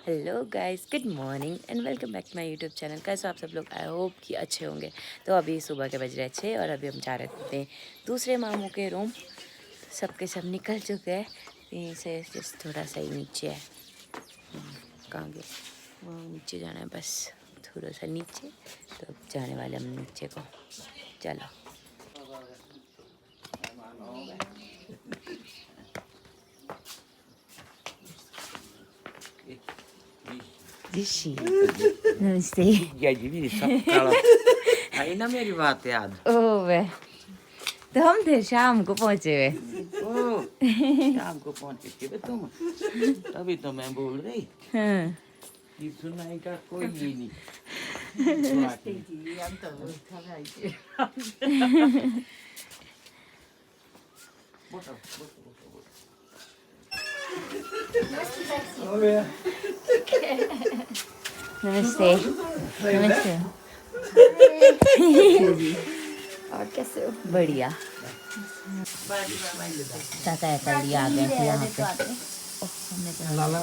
Hello guys, good morning and welcome back to my YouTube channel. कैसे आप सब लोग? आई होप कि अच्छे होंगे। तो अभी सुबह के बज रहे 6 और अभी हम जा रहे थे दूसरे मामू के रूम। सबके सब निकल चुके हैं। यहीं से जस्ट थोड़ा सा ही नीचे है। कहाँ गए? वो नीचे जाना है, बस थोड़ा सा नीचे। तो अब जाने वाले हम नीचे को। चलो ऋषि, नमस्ते। या जी भी सब काला आई ना मेरी बात याद। ओह, तो हम थे शाम को पहुँचे हुए। ओ शाम को पहुंचे थे तुम, तभी तो मैं बोल रही हाँ। कि सुनाई का कोई ये नहीं। हम तो नमस्ते। नमस्ते। और कैसे हो? बढ़िया। चाचा कल आ गए थे यहाँ पे। ओह, हमने तो लाला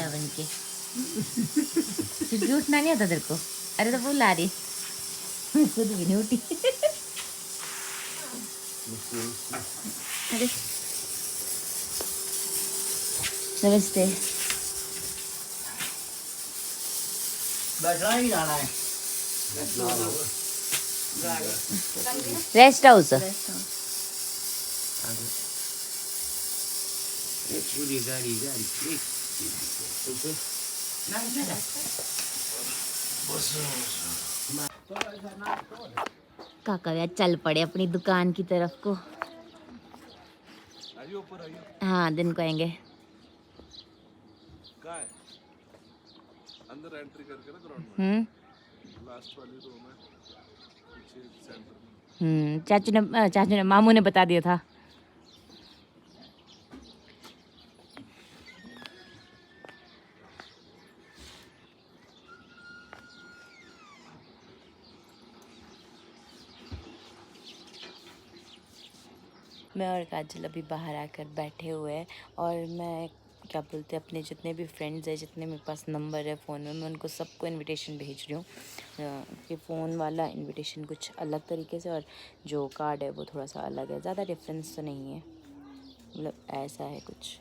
बन के फिर भी उठना नहीं आता तेरे को? अरे तो बोल आ रही, मैं खुद भी नहीं उठी। अरे नमस्ते। बैठना ही जाना है। Rest house. एक पूरी गाड़ी काका यार चल पड़े अपनी दुकान की तरफ को। हाँ, दिन को आएंगे। अंदर एंट्री करके ना ग्राउंड में लास्ट वाली रो में पीछे सेंटर में। चाचू ने मामू ने बता दिया था। मैं और काजल अभी बाहर आकर बैठे हुए हैं और मैं क्या बोलते हैं, अपने जितने भी फ्रेंड्स हैं, जितने मेरे पास नंबर है फ़ोन में, मैं उनको सबको इनविटेशन भेज रही हूँ। कि फ़ोन वाला इनविटेशन कुछ अलग तरीके से और जो कार्ड है वो थोड़ा सा अलग है। ज़्यादा डिफरेंस तो नहीं है, मतलब ऐसा है कुछ।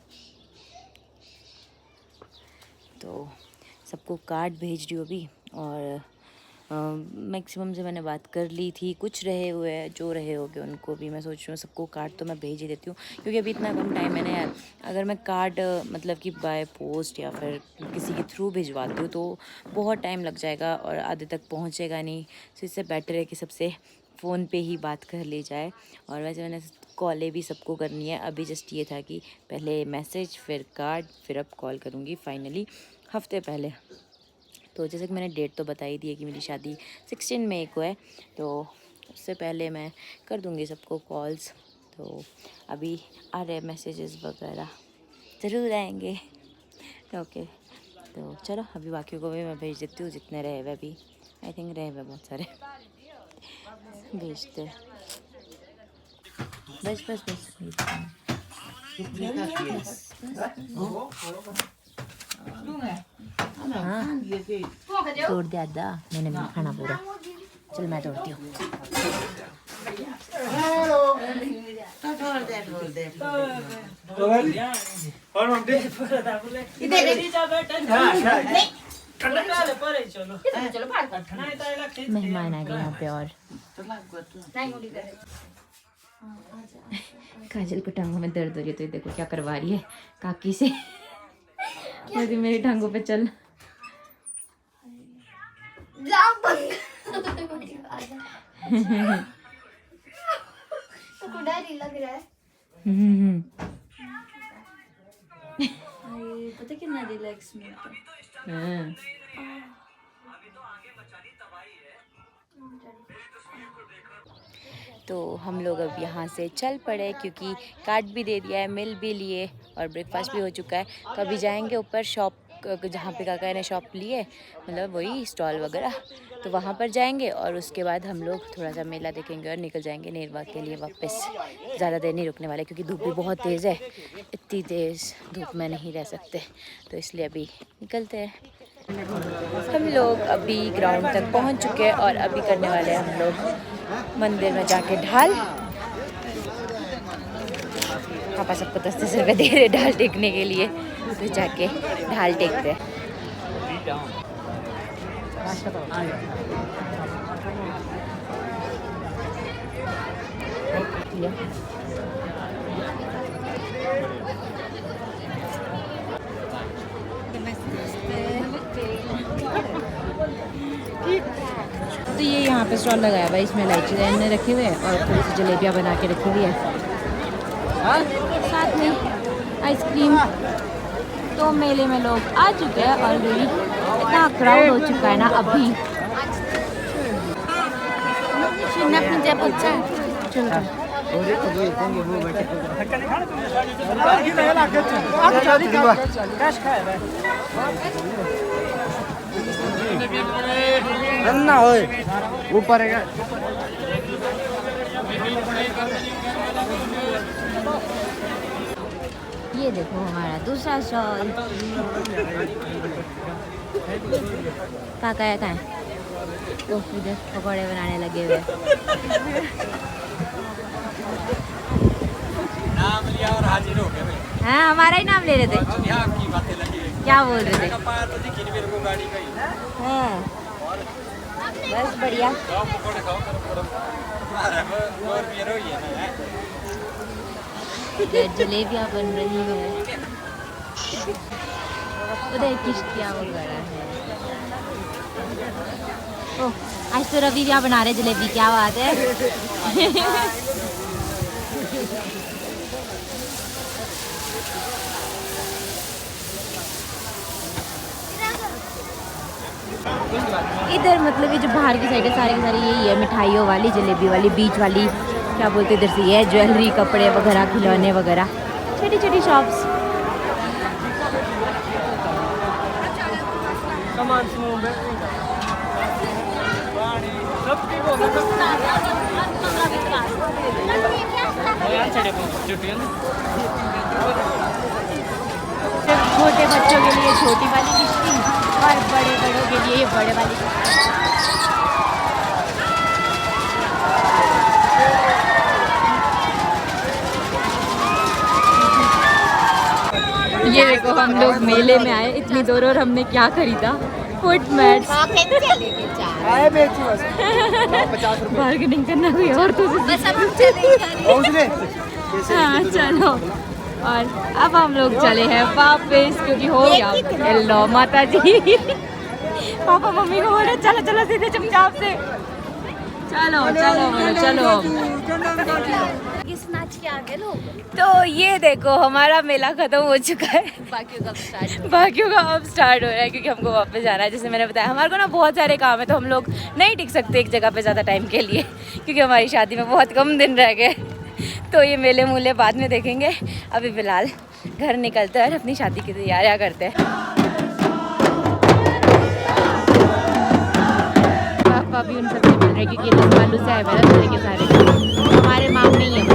तो सबको कार्ड भेज रही हूँ अभी। और मैक्सिमम से मैंने बात कर ली थी। कुछ रहे हुए हैं, जो रहे होंगे उनको भी मैं सोच रही हूँ सबको कार्ड तो मैं भेज ही देती हूँ, क्योंकि अभी इतना कम टाइम है ना यार। अगर मैं कार्ड मतलब कि बाय पोस्ट या फिर किसी के थ्रू भिजवाती हूँ तो बहुत टाइम लग जाएगा और आधे तक पहुँचेगा नहीं। तो इससे बेटर है कि सबसे फ़ोन पे ही बात कर ली जाए। और वैसे मैंने कॉलें भी सबको करनी है। अभी जस्ट ये था कि पहले मैसेज, फिर कार्ड, फिर अब कॉल करूँगी फाइनली हफ्ते पहले। तो जैसे कि मैंने डेट तो बता ही दी है कि मेरी शादी 16 मई को है, तो उससे पहले मैं कर दूँगी सबको कॉल्स। तो अभी आ रहे मैसेजेस वगैरह, ज़रूर आएंगे। ओके, तो चलो अभी बाकियों को भी मैं भेज देती हूँ, जितने रहे हुए भी। आई थिंक रहे हुए बहुत सारे भेजते। बस बस बस हाँ, तोड़ दिया था मैंने भी खाना पूरा। चल मैं तोड़ती हूँ। मेहमान आ गए यहाँ पे और काजल को टांगों में दर्द हो रही है, तो ये देखो क्या करवा रही है काकी से। बोलती मेरी टांगों पे चल। लग रहा है। पता कितना रिलैक्स मिलता है। तो हम लोग अब यहाँ से चल पड़े, क्योंकि कार्ड भी दे दिया है, मिल भी लिए और ब्रेकफास्ट भी हो चुका है। तो अभी जाएंगे ऊपर शॉप जहाँ पे काका ने शॉप ली है, मतलब वही स्टॉल वगैरह, तो वहाँ पर जाएंगे और उसके बाद हम लोग थोड़ा सा मेला देखेंगे और निकल जाएंगे नेरवा के लिए वापस। ज़्यादा देर नहीं रुकने वाले क्योंकि धूप भी बहुत तेज़ है, इतनी तेज़ धूप में नहीं रह सकते, तो इसलिए अभी निकलते हैं। हम लोग अभी ग्राउंड तक पहुँच चुके हैं और अभी करने वाले हैं हम लोग मंदिर में जाके ढाल। पापा सबको 10-10 रुपये दे रहे ढाल टेकने के लिए, तो जाके ढाल टेकते हैं। तो ये यहाँ पे स्टॉल लगाया हुआ है, इसमें इलायची ने रखे हुए हैं और थोड़ी सी जलेबियाँ बना के रखी हुई है, साथ में आइसक्रीम। तो मेले में लोग आ चुके हैं ऑलरेडी, इतना क्राउड हो चुका है ना अभी। ऊपर है ये देखो हमारा दूसरा स्टॉल। काका है कहाँ है? तो इधर पकौड़े बनाने लगे हुए। नाम लिया और हाजिर हो गए। हाँ हमारा ही नाम ले रहे थे। आपकी बातें लगी क्या बोल रहे थे? गाड़ी का हाँ बस बढ़िया। पकौड़े खाओ इधर जलेबियाँ बन रही है, उधर किश्तियाँ वगैरह है। ओह आज तो रवि यहाँ बना रहे जलेबी, क्या बात है। इधर मतलब ये जो बाहर की साइड है सारी की सारी यही है, मिठाइयों वाली, जलेबी वाली, बीच वाली क्या बोलते इधर से, ये है ज्वेलरी, कपड़े वगैरह, खिलौने वगैरह, छोटी छोटी शॉप्स। छोटे बच्चों के लिए छोटी वाली किश्ती और बड़े बड़ों के लिए ये बड़े वाली किश्ती। ये देखो हम लोग मेले में आए इतनी दूर और हमने क्या खरीदा, फुट मैट्स। बार्गेनिंग करना कोई और तो हाँ चलो। और अब हम लोग चले हैं वापस क्योंकि हो गया। हेलो माता जी। पापा मम्मी को बोले चलो चलो सीधे चुपचाप से चलो चलो बोलो चलो। के आगे लोग तो ये देखो हमारा मेला खत्म हो चुका है, बाकियों का अब स्टार्ट हो रहा है क्योंकि हमको वापस जाना है। जैसे मैंने बताया हमारे को ना बहुत सारे काम है, तो हम लोग नहीं टिक सकते एक जगह पे ज़्यादा टाइम के लिए क्योंकि हमारी शादी में बहुत कम दिन रह गए। तो ये मेले मूले बाद में देखेंगे, अभी फ़िलहाल घर निकलते हैं और अपनी शादी की तैयारियाँ करते हैं। पापा भी उन सबसे मिल रहे क्योंकि मालू से आए मेरा सारे के सारे हमारे माम नहीं है।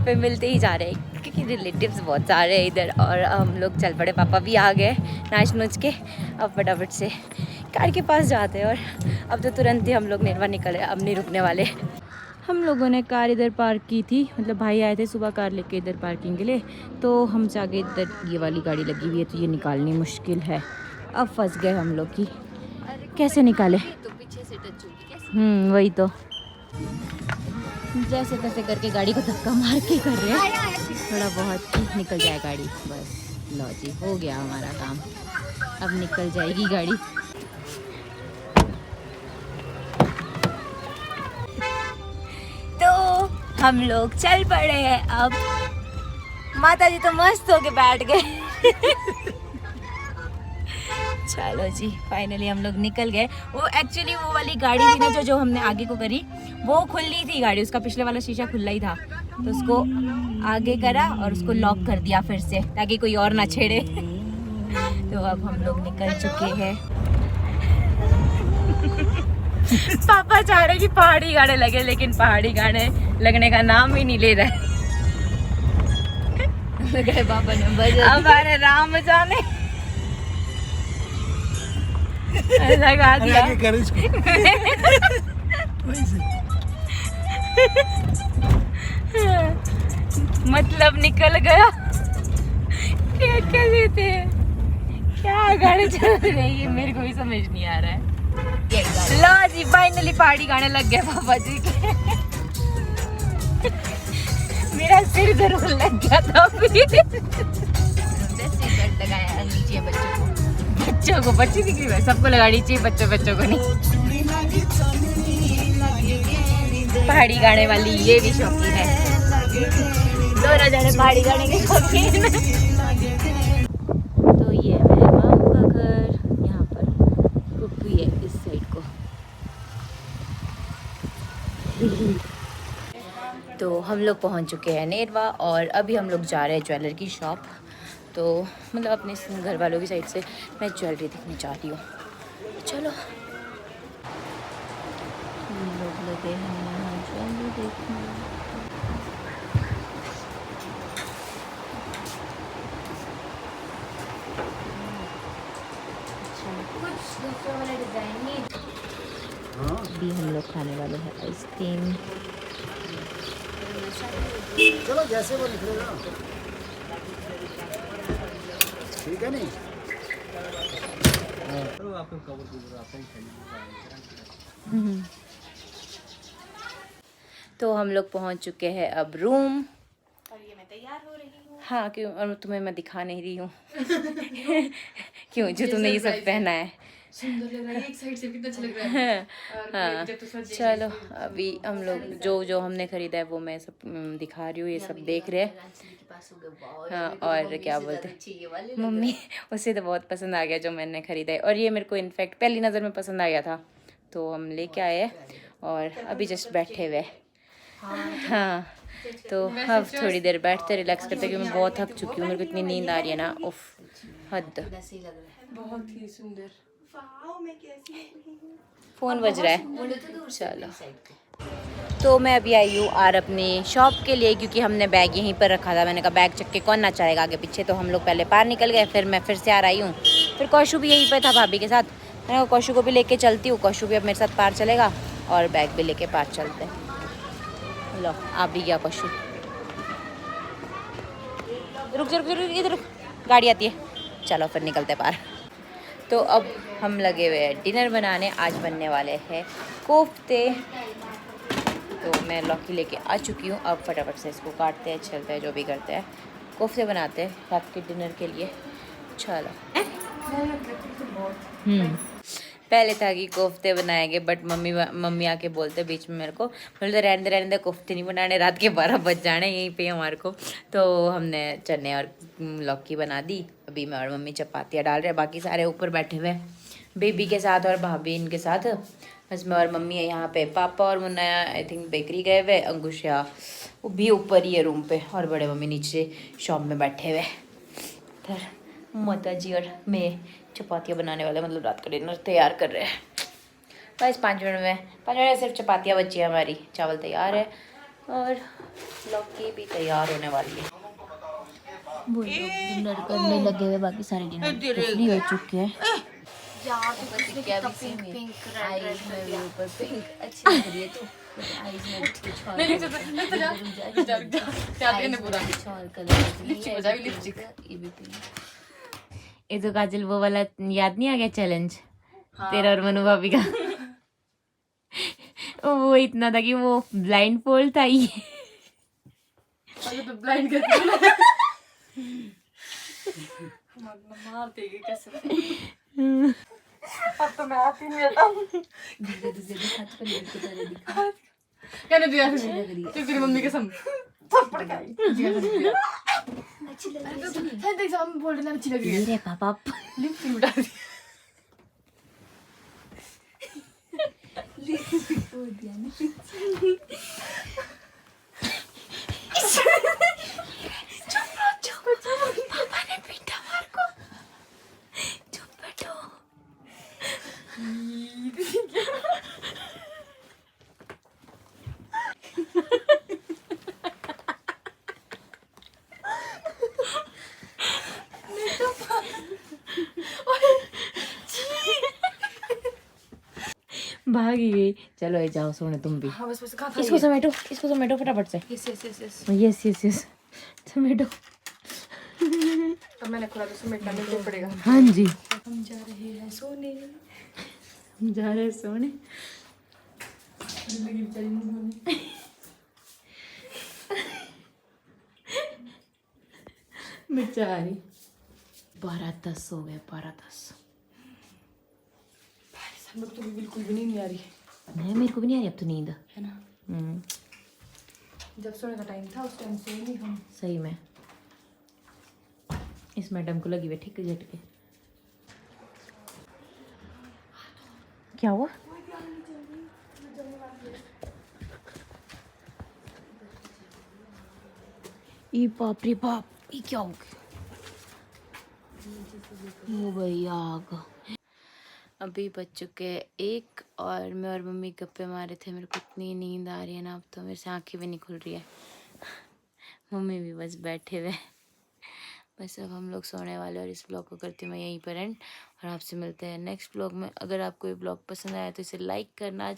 पे मिलते ही जा रहे हैं क्योंकि रिलेटिव्स बहुत सारे हैं इधर। और हम लोग चल पड़े, पापा भी आ गए नाच नुच के। अब फटाफट से कार के पास जाते हैं। और अब तो तुरंत ही हम लोग नेरवा निकले, अब नहीं रुकने वाले। हम लोगों ने कार इधर पार्क की थी, मतलब भाई आए थे सुबह कार लेके इधर पार्किंग के लिए, तो हमसे आगे इधर ये वाली गाड़ी लगी हुई है, तो ये निकालनी मुश्किल है। अब फंस गए हम लोग की, कैसे निकाले? तो पीछे से टच होगी। वही तो, जैसे तैसे करके गाड़ी को धक्का मार के कर रहे हैं, थोड़ा बहुत ही निकल जाए गाड़ी। बस लो जी, हो गया हमारा काम, अब निकल जाएगी गाड़ी। तो हम लोग चल पड़े हैं अब। माता जी तो मस्त होके बैठ गए। चलो जी, फाइनली हम लोग निकल गए। वो एक्चुअली वो वाली गाड़ी थी ना जो हमने आगे को करी, वो खुली थी गाड़ी, उसका पिछले वाला शीशा खुला ही था, तो उसको आगे करा और उसको लॉक कर दिया फिर से, ताकि कोई और ना छेड़े। तो अब हम लोग निकल चुके हैं। पापा चाह रहे कि पहाड़ी गाने लगे, लेकिन पहाड़ी गाने लगने का नाम ही नहीं ले रहे। पापा ने हमारे राम जाने लगा दिया। मतलब निकल गया। क्या कैसे थे, क्या गाड़ी चल रही है, मेरे को भी समझ नहीं आ रहा है। लो जी, फाइनली पहाड़ी गाने लग गए पापा जी के। मेरा सिर जरूर लग गया था अभी। लगाया नीचे बच्चों को, बच्चे दिख रही है, सबको लगानी चाहिए, बच्चों को नहीं। पहाड़ी गाने वाली ये भी शौकीन है, दोनों जने पहाड़ी गाने के शौकीन। तो ये है मेरे मामू का घर, यहाँ पर पुप्पी है इस साइड को। तो हम लोग पहुँच चुके हैं नेरवा, और अभी हम लोग जा रहे हैं ज्वेलर की शॉप। तो मतलब अपने घर वालों की साइड से मैं ज्वेलरी देखने जा रही हूँ। चलो, हम लोग लगे हैं यहाँ ज्वेलरी देखने। कुछ दूसरे वाले डिजाइन ही। अभी हम लोग खाने वाले हैं आइसक्रीम। चलो जैसे वो निकलेगा, ठीक है नहीं? तो हम लोग पहुंच चुके हैं अब रूम, और ये मैं तैयार हो रही हूँ। हाँ, क्यों? और तुम्हें मैं दिखा नहीं रही हूँ। क्यों? जो तुमने ये सब पहना है सुंदर लग रहा है, एक साइड से कितना अच्छा लग रहा है। हाँ, चलो अभी हम लोग जो हमने खरीदा है वो मैं सब दिखा रही हूँ, ये सब देख रहे हैं। हाँ, और क्या बोलते मम्मी, उसे तो बहुत पसंद आ गया जो मैंने खरीदा है, और ये मेरे को इनफैक्ट पहली नज़र में पसंद आ गया था, तो हम लेके आए और अभी जस्ट बैठे हुए। हाँ, तो अब थोड़ी देर बैठते रिलैक्स करते, क्योंकि मैं बहुत थक चुकी हूँ, मेरे को इतनी नींद आ रही है ना, उफ हद। बहुत ही सुंदर। फ़ोन बज रहा है। चलो, तो मैं अभी आई हूँ और अपनी शॉप के लिए, क्योंकि हमने बैग यहीं पर रखा था। मैंने कहा बैग चक्के कौन ना चाहेगा आगे पीछे, तो हम लोग पहले पार निकल गए, फिर मैं फिर से आ रही हूँ। फिर कौशु भी यहीं पर था भाभी के साथ, मैंने कहा कौशु को भी लेके चलती हूँ, कौशु भी अब मेरे साथ पार चलेगा और बैग भी लेके पार चलते हैं। लो, आप भी गया कौशु, रुक जा इधर गाड़ी आती है। चलो फिर निकलते पार। तो अब हम लगे हुए हैं डिनर बनाने। आज बनने वाले हैं कोफ्ते, तो मैं लौकी लेके आ चुकी हूँ। अब फटाफट से इसको काटते हैं, चलते हैं, जो भी करते हैं, कोफ्ते बनाते हैं रात के डिनर के लिए। चलो, पहले था कि कोफ्ते बनाएंगे, बट मम्मी आके बोलते बीच में मेरे को, बोलते रहने दे कोफ्ते नहीं बनाने, रात के 12 बज जाने यहीं पे हमारे को। तो हमने चने और लौकी बना दी। अभी मैं और मम्मी चपातियाँ डाल रहे हैं, बाकी सारे ऊपर बैठे हुए बेबी के साथ और भाभी इनके साथ। बस मैं और मम्मी है यहाँ पे। पापा और मुन्ना आई थिंक बेकरी गए हुए, अंकुशिया वो भी ऊपर ही है रूम पे, और बड़े मम्मी नीचे शॉप में बैठे हुए। फिर माता जी और मैं चपातियाँ बनाने वाले, मतलब रात का डिनर तैयार कर रहे हैं। बस 5 मिनट में सिर्फ चपातियाँ बची है हमारी, चावल तैयार है। और लौकी भी तैयार होने वाली है। वो लोग डिनर करने लगे हुए, बाकी सारे डिनर फ्री हो चुके हैं। यार तो ऊपर कितना पिंक पिंक आईज रेड में भी रेड ऊपर पिंक अच्छी लग रही है तो आईज में कुछ और कुछ और कलर ये भी पिंक। ये तो काजल वो वाला याद नहीं आ गया चैलेंज तेरा और मनु भाभी का? वो इतना था कि वो ब्लाइंड फोल्ड था ये तो ब्लाइंड कर मार देगी कैसे। अब तो मैं आती नहीं आता। कहने दिया तेरी मम्मी कसम थप्पड़ खाई। अच्छी लग रही है। तो एग्जाम बोल रहे अच्छी लग रही है। रे पापा लिपस्टिक उठा दी। पापा ने पीटा मार को। चुप बैठो। भागी गई। चलो ये जाओ सोने तुम भी। हाँ बस कहाँ था इसको समेटो, इसको समेटो फटाफट से। Yes yes yes yes. Yes yes yes समेटो। अब मैंने खुला तो समेटना नहीं पड़ेगा। हाँ जी हम जा रहे हैं सोने। हम जा रहे हैं सोने। जिंदगी बेचारी नहीं बेचारी 12:10 हो गए 12:10। मेरे को तो बिल्कुल भी नहीं आ रही नहीं मेरे को भी नहीं आ रही अब तो नींद। है ना। जब सोने का टाइम था उस टाइम सोए नहीं हम। सही में इस मैडम को लगी हुई ठीक झटके। क्या हुआ? ये बाप रे बाप ये क्या हो गया? ओ भैया आग। अभी बज चुके हैं 1 और मैं और मम्मी गप्पे मारे थे। मेरे को इतनी नींद आ रही है ना अब तो मेरे से आंखें भी नहीं खुल रही है। मम्मी भी बस बैठे हुए। बस अब हम लोग सोने वाले और इस ब्लॉग को करती हूँ मैं यहीं पर एंड और आपसे मिलते हैं नेक्स्ट ब्लॉग में। अगर आपको ये ब्लॉग पसंद आया तो इसे लाइक करना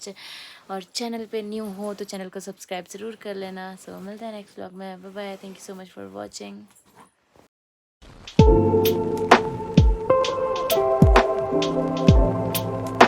और चैनल पे न्यू हो तो चैनल को सब्सक्राइब ज़रूर कर लेना। सो मिलते हैं नेक्स्ट ब्लॉग में। Bye bye. Thank you so much for watching.